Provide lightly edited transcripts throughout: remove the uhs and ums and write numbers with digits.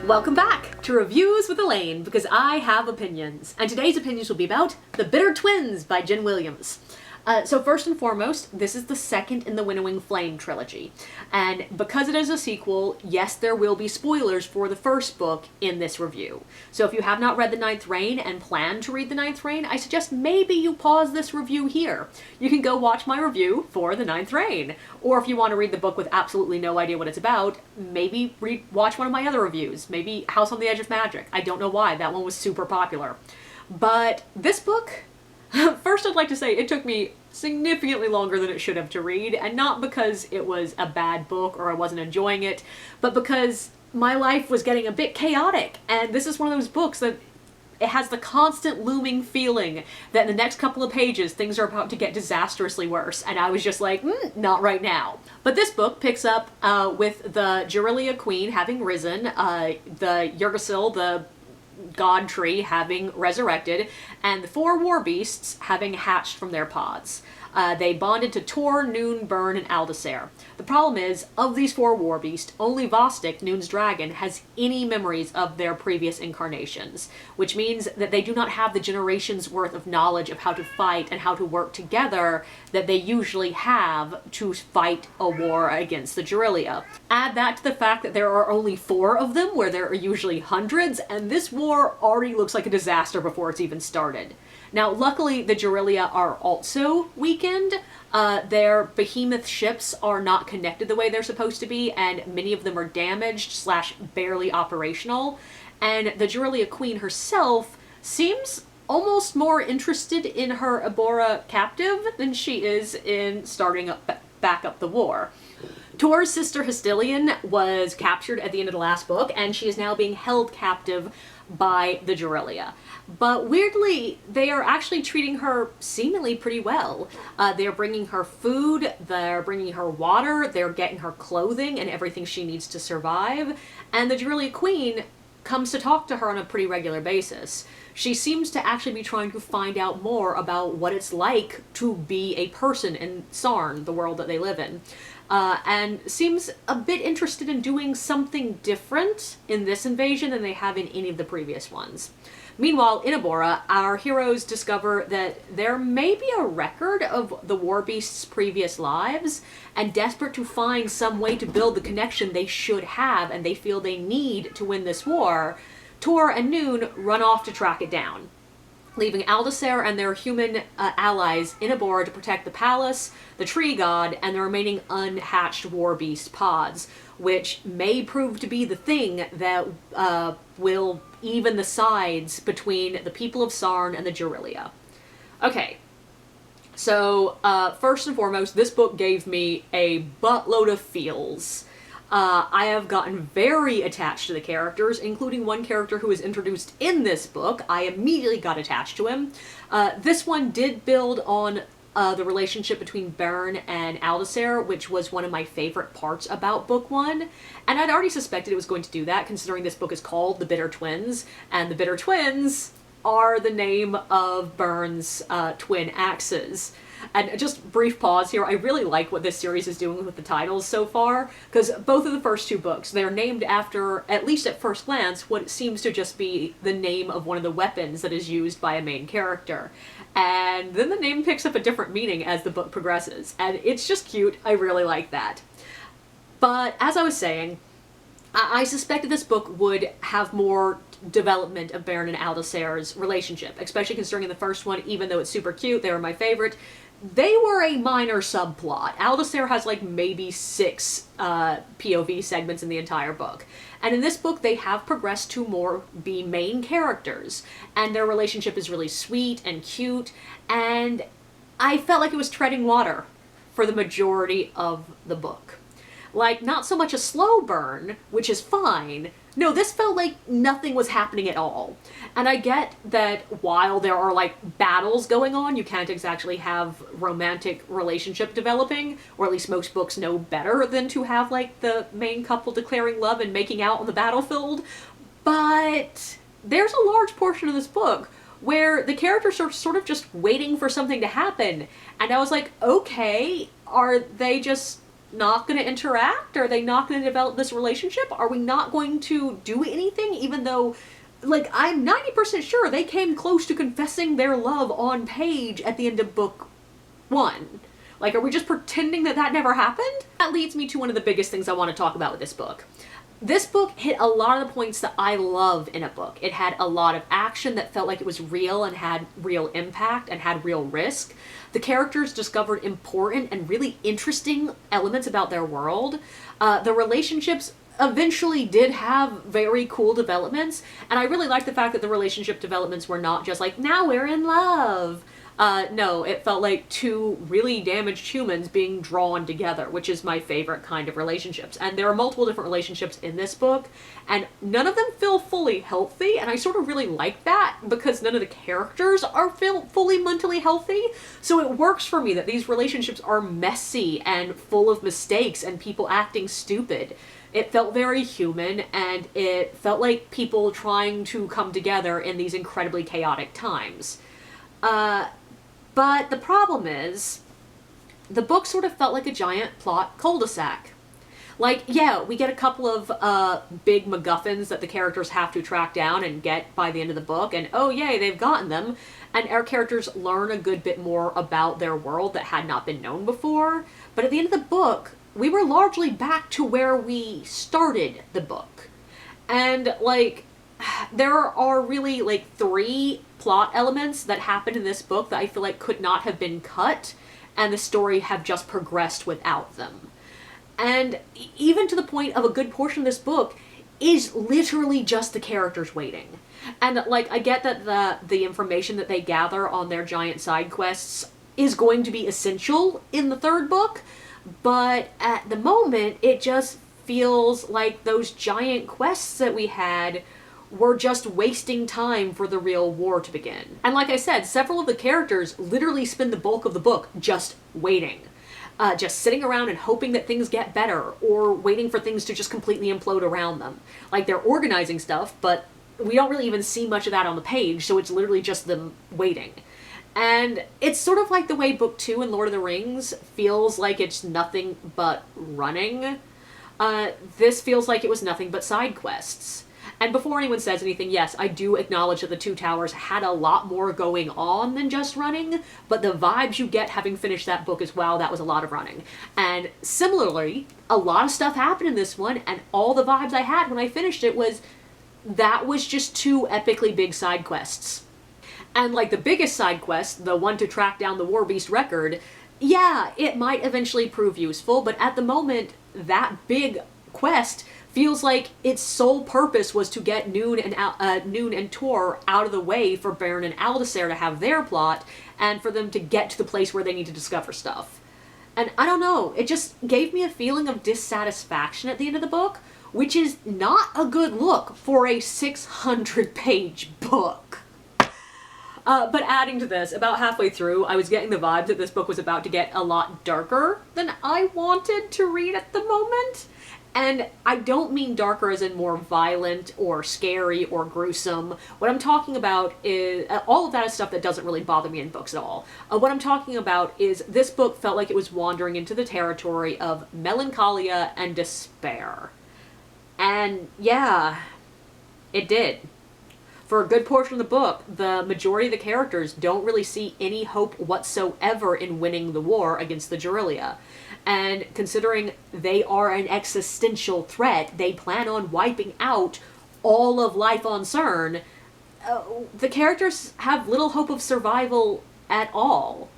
Welcome back to Reviews with Elaine, because I have opinions. And today's opinions will be about The Bitter Twins by Jen Williams. So first and foremost, this is the second in the Winnowing Flame trilogy. And because it is a sequel, yes, there will be spoilers for the first book in this review. So if you have not read The Ninth Reign and plan to read The Ninth Reign, I suggest maybe you pause this review here. You can go watch my review for The Ninth Reign. Or if you want to read the book with absolutely no idea what it's about, maybe watch one of my other reviews. Maybe House on the Edge of Magic. I don't know why, that one was super popular. But this book, first I'd like to say it took me significantly longer than it should have to read, and not because it was a bad book or I wasn't enjoying it, but because my life was getting a bit chaotic, and this is one of those books that it has the constant looming feeling that in the next couple of pages things are about to get disastrously worse, and I was just like, not right now. But this book picks up with the Jurelia Queen having risen, the Yggdrasil, the god tree, having resurrected, and the four war beasts having hatched from their pods. They bonded to Tor, Noon, Burn, and Aldacer. The problem is, of these four war beasts, only Vostok, Noon's dragon, has any memories of their previous incarnations, which means that they do not have the generations worth of knowledge of how to fight and how to work together that they usually have to fight a war against the Jurelia. Add that to the fact that there are only 4 of them, where there are usually hundreds, and this war already looks like a disaster before it's even started. Now, luckily, the Jurelia are also weakened. Their behemoth ships are not connected the way they're supposed to be, and many of them are damaged / barely operational. And the Jurelia Queen herself seems almost more interested in her Abora captive than she is in starting back up the war. Tor's sister Hystilion was captured at the end of the last book, and she is now being held captive by the Jurelia. But weirdly, they are actually treating her seemingly pretty well. They're bringing her food, they're bringing her water, they're getting her clothing and everything she needs to survive, and the Jurelia Queen comes to talk to her on a pretty regular basis. She seems to actually be trying to find out more about what it's like to be a person in Sarn, the world that they live in. And seems a bit interested in doing something different in this invasion than they have in any of the previous ones. Meanwhile, in Abora, our heroes discover that there may be a record of the war beasts' previous lives, and desperate to find some way to build the connection they should have and they feel they need to win this war, Tor and Noon run off to track it down, leaving Aldacer and their human allies in Abora to protect the palace, the tree god, and the remaining unhatched war beast pods, which may prove to be the thing that will even the sides between the people of Sarn and the Jurelia. Okay, so first and foremost, this book gave me a buttload of feels. I have gotten very attached to the characters, including one character who is introduced in this book. I immediately got attached to him. This one did build on the relationship between Burn and Aldacer, which was one of my favorite parts about book 1. And I'd already suspected it was going to do that, considering this book is called The Bitter Twins, and the Bitter Twins are the name of Burn's twin axes. And just brief pause here, I really like what this series is doing with the titles so far, because both of the first 2 books, they're named after, at least at first glance, what seems to just be the name of one of the weapons that is used by a main character. And then the name picks up a different meaning as the book progresses, and it's just cute. I really like that. But as I was saying, I suspected this book would have more development of Baron and Aldacer's relationship, especially considering the first one, even though it's super cute, they were my favorite, they were a minor subplot. Aldacer has like maybe 6 POV segments in the entire book. And in this book, they have progressed to be main characters. And their relationship is really sweet and cute. And I felt like it was treading water for the majority of the book. Like, not so much a slow burn, which is fine. No, this felt like nothing was happening at all. And I get that while there are, like, battles going on, you can't exactly have romantic relationship developing, or at least most books know better than to have, like, the main couple declaring love and making out on the battlefield. But there's a large portion of this book where the characters are sort of just waiting for something to happen. And I was like, okay, are they just not going to interact? Are they not going to develop this relationship? Are we not going to do anything, even though, like, I'm 90% sure they came close to confessing their love on page at the end of book 1. Like, are we just pretending that that never happened? That leads me to one of the biggest things I want to talk about with this book. This book hit a lot of the points that I love in a book. It had a lot of action that felt like it was real and had real impact and had real risk. The characters discovered important and really interesting elements about their world. The relationships eventually did have very cool developments, and I really liked the fact that the relationship developments were not just like, now we're in love. No, it felt like two really damaged humans being drawn together, which is my favorite kind of relationships. And there are multiple different relationships in this book, and none of them feel fully healthy, and I sort of really like that because none of the characters are fully mentally healthy. So it works for me that these relationships are messy and full of mistakes and people acting stupid. It felt very human, and it felt like people trying to come together in these incredibly chaotic times. But the problem is, the book sort of felt like a giant plot cul-de-sac. Like, yeah, we get a couple of big MacGuffins that the characters have to track down and get by the end of the book, and oh yay, they've gotten them, and our characters learn a good bit more about their world that had not been known before. But at the end of the book, we were largely back to where we started the book. And, like, there are really, like, 3 plot elements that happen in this book that I feel like could not have been cut, and the story have just progressed without them. And even to the point of a good portion of this book is literally just the characters waiting. And, like, I get that the information that they gather on their giant side quests is going to be essential in the 3rd book, but at the moment, it just feels like those giant quests that we had were just wasting time for the real war to begin. And like I said, several of the characters literally spend the bulk of the book just waiting. Just sitting around and hoping that things get better, or waiting for things to just completely implode around them. Like, they're organizing stuff, but we don't really even see much of that on the page, so it's literally just them waiting. And it's sort of like the way Book 2 in Lord of the Rings feels like it's nothing but running. This feels like it was nothing but side quests. And before anyone says anything, yes, I do acknowledge that the Two Towers had a lot more going on than just running, but the vibes you get having finished that book is, wow, that was a lot of running. And similarly, a lot of stuff happened in this one, and all the vibes I had when I finished it was, that was just 2 epically big side quests. And like the biggest side quest, the one to track down the War Beast record, yeah, it might eventually prove useful, but at the moment, that big quest feels like its sole purpose was to get Noon and Tor out of the way for Baron and Aldacer to have their plot, and for them to get to the place where they need to discover stuff. And I don't know, it just gave me a feeling of dissatisfaction at the end of the book, which is not a good look for a 600-page book. But adding to this, about halfway through, I was getting the vibe that this book was about to get a lot darker than I wanted to read at the moment. And I don't mean darker as in more violent or scary or gruesome. What I'm talking about is, all of that is stuff that doesn't really bother me in books at all. What I'm talking about is this book felt like it was wandering into the territory of melancholia and despair. And yeah, it did. For a good portion of the book, the majority of the characters don't really see any hope whatsoever in winning the war against the Jurelia. And considering they are an existential threat, they plan on wiping out all of life on CERN, the characters have little hope of survival at all.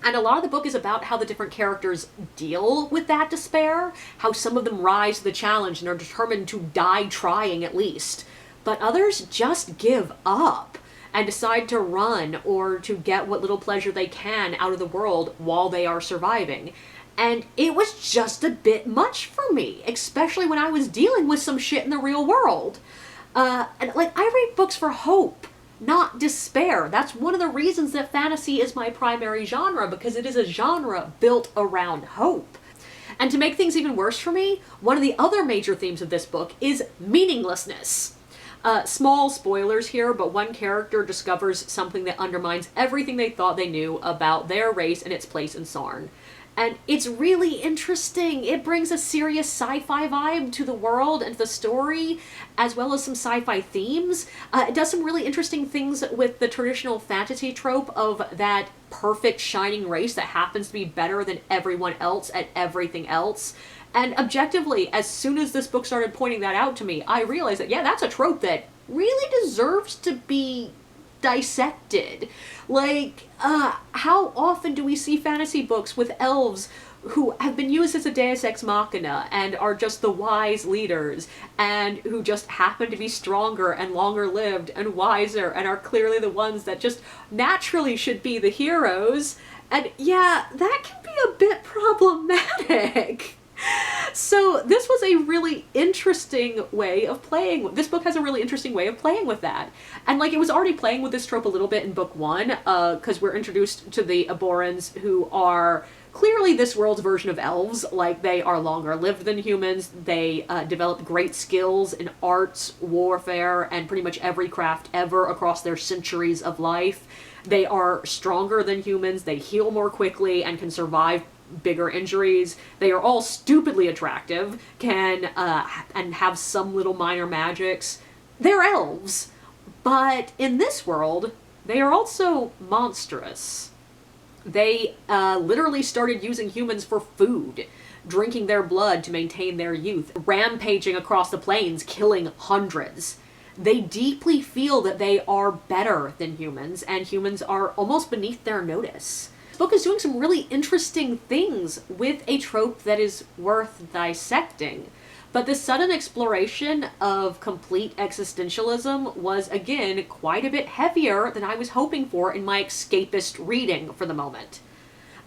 And a lot of the book is about how the different characters deal with that despair, how some of them rise to the challenge and are determined to die trying at least. But others just give up and decide to run or to get what little pleasure they can out of the world while they are surviving. And it was just a bit much for me, especially when I was dealing with some shit in the real world. And like, I read books for hope, not despair. That's one of the reasons that fantasy is my primary genre, because it is a genre built around hope. And to make things even worse for me, one of the other major themes of this book is meaninglessness. Small spoilers here, but one character discovers something that undermines everything they thought they knew about their race and its place in Sarn. And it's really interesting. It brings a serious sci-fi vibe to the world and to the story, as well as some sci-fi themes. It does some really interesting things with the traditional fantasy trope of that perfect shining race that happens to be better than everyone else at everything else. And objectively, as soon as this book started pointing that out to me, I realized that, yeah, that's a trope that really deserves to be dissected. Like, how often do we see fantasy books with elves who have been used as a deus ex machina and are just the wise leaders, and who just happen to be stronger and longer lived and wiser and are clearly the ones that just naturally should be the heroes? And yeah, that can be a bit problematic. So this was a really interesting way of playing. This book has a really interesting way of playing with that. And like, it was already playing with this trope a little bit in book one, because we're introduced to the Aborans, who are clearly this world's version of elves. Like, they are longer lived than humans. They develop great skills in arts, warfare, and pretty much every craft ever across their centuries of life. They are stronger than humans. They heal more quickly and can survive bigger injuries. They are all stupidly attractive, can and have some little minor magics. They're elves, but in this world, they are also monstrous. They literally started using humans for food, drinking their blood to maintain their youth, rampaging across the plains, killing hundreds. They deeply feel that they are better than humans, and humans are almost beneath their notice. Book is doing some really interesting things with a trope that is worth dissecting. But this sudden exploration of complete existentialism was, again, quite a bit heavier than I was hoping for in my escapist reading for the moment.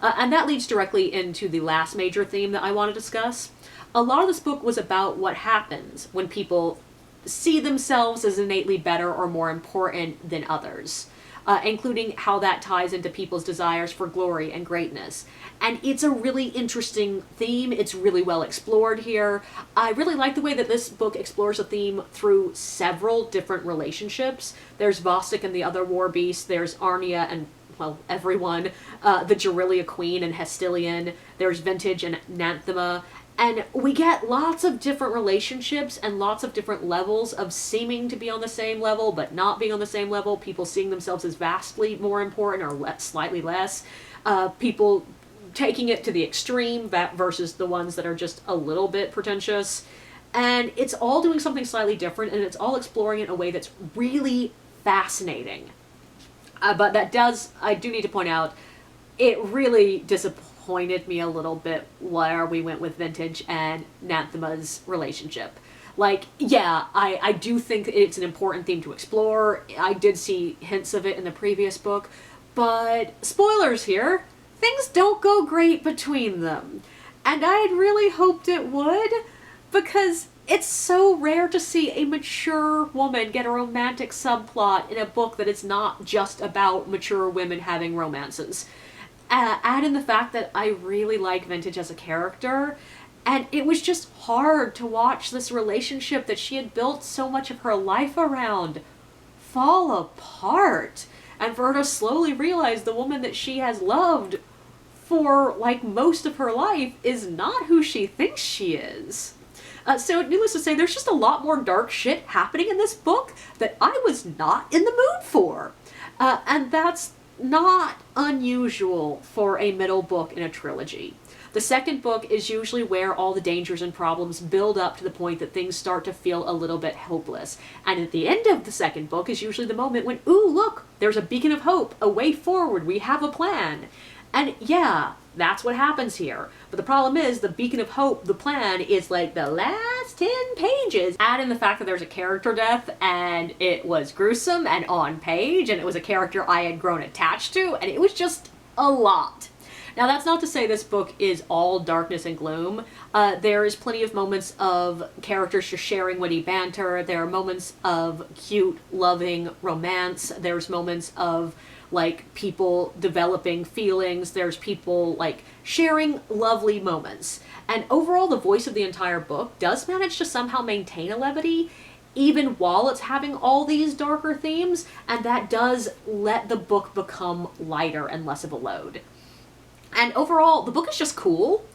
And that leads directly into the last major theme that I want to discuss. A lot of this book was about what happens when people see themselves as innately better or more important than others. Including how that ties into people's desires for glory and greatness. And it's a really interesting theme. It's really well explored here. I really like the way that this book explores a theme through several different relationships. There's Vostok and the other war beasts. There's Arnia and, well, everyone. The Gerillia Queen and Hestilian. There's Vintage and Nanthema. And we get lots of different relationships and lots of different levels of seeming to be on the same level, but not being on the same level. People seeing themselves as vastly more important or slightly less. People taking it to the extreme versus the ones that are just a little bit pretentious. And it's all doing something slightly different, and it's all exploring it in a way that's really fascinating. But I do need to point out, it really disappointed me a little bit where we went with Vintage and Nanthema's relationship. Like, yeah, I do think it's an important theme to explore. I did see hints of it in the previous book, but spoilers here, things don't go great between them. And I had really hoped it would, because it's so rare to see a mature woman get a romantic subplot in a book that is not just about mature women having romances. Add in the fact that I really like Vintage as a character, and it was just hard to watch this relationship that she had built so much of her life around fall apart, and for her to slowly realize the woman that she has loved for, like, most of her life is not who she thinks she is. So needless to say, there's just a lot more dark shit happening in this book that I was not in the mood for. And that's not unusual for a middle book in a trilogy. The second book is usually where all the dangers and problems build up to the point that things start to feel a little bit hopeless. And at the end of the second book is usually the moment when, ooh, look, there's a beacon of hope, a way forward, we have a plan. And yeah, that's what happens here. But the problem is, the beacon of hope, the plan, is like the last 10 pages. Add in the fact that there's a character death, and it was gruesome and on page, and it was a character I had grown attached to, and it was just a lot. Now, that's not to say this book is all darkness and gloom. There is plenty of moments of characters just sharing witty banter. There are moments of cute, loving romance. There's moments of, like, people developing feelings. There's people, like, sharing lovely moments. And overall, the voice of the entire book does manage to somehow maintain a levity, even while it's having all these darker themes, and that does let the book become lighter and less of a load. And overall, the book is just cool.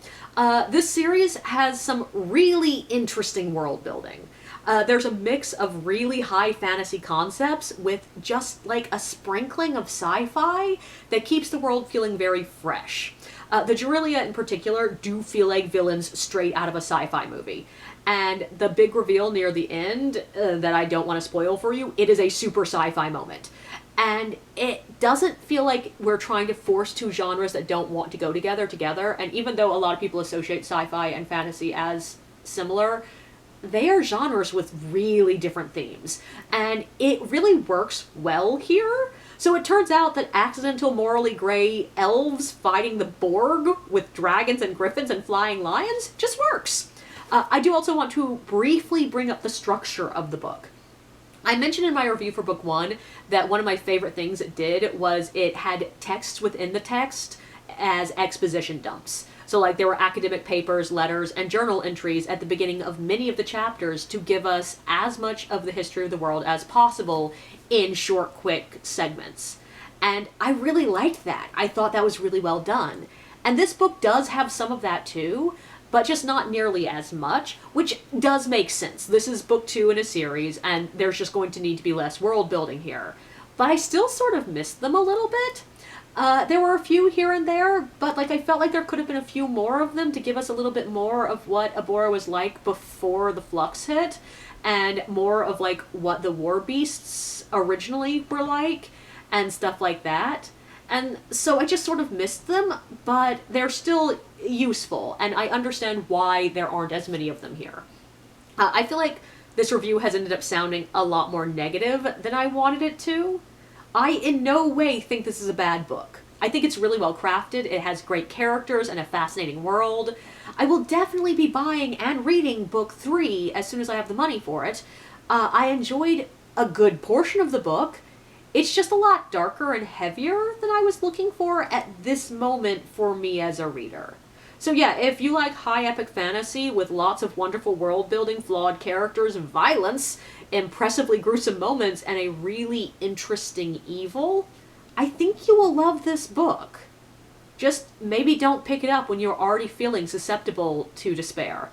This series has some really interesting world building. There's a mix of really high fantasy concepts with just like a sprinkling of sci-fi that keeps the world feeling very fresh. The Jurelia in particular do feel like villains straight out of a sci-fi movie. And the big reveal near the end, that I don't want to spoil for you, it is a super sci-fi moment. And it doesn't feel like we're trying to force two genres that don't want to go together. And even though a lot of people associate sci-fi and fantasy as similar, they are genres with really different themes. And it really works well here. So it turns out that accidental, morally gray elves fighting the Borg with dragons and griffins and flying lions just works. I do also want to briefly bring up the structure of the book. I mentioned in my review for book 1 that one of my favorite things it did was it had text within the text as exposition dumps. So like there were academic papers, letters, and journal entries at the beginning of many of the chapters to give us as much of the history of the world as possible in short, quick segments. And I really liked that. I thought that was really well done. And this book does have some of that too, but just not nearly as much, which does make sense. This is book 2 in a series, and there's just going to need to be less world building here. But I still sort of missed them a little bit. There were a few here and there, but like I felt like there could have been a few more of them to give us a little bit more of what Abora was like before the Flux hit, and more of like what the War Beasts originally were like, and stuff like that. And so I just sort of missed them, but they're still useful, and I understand why there aren't as many of them here. I feel like this review has ended up sounding a lot more negative than I wanted it to. I in no way think this is a bad book. I think it's really well crafted, it has great characters and a fascinating world. I will definitely be buying and reading book 3 as soon as I have the money for it. I enjoyed a good portion of the book. It's just a lot darker and heavier than I was looking for at this moment for me as a reader. So yeah, if you like high epic fantasy with lots of wonderful world building, flawed characters, violence, impressively gruesome moments, and a really interesting evil, I think you will love this book. Just maybe don't pick it up when you're already feeling susceptible to despair.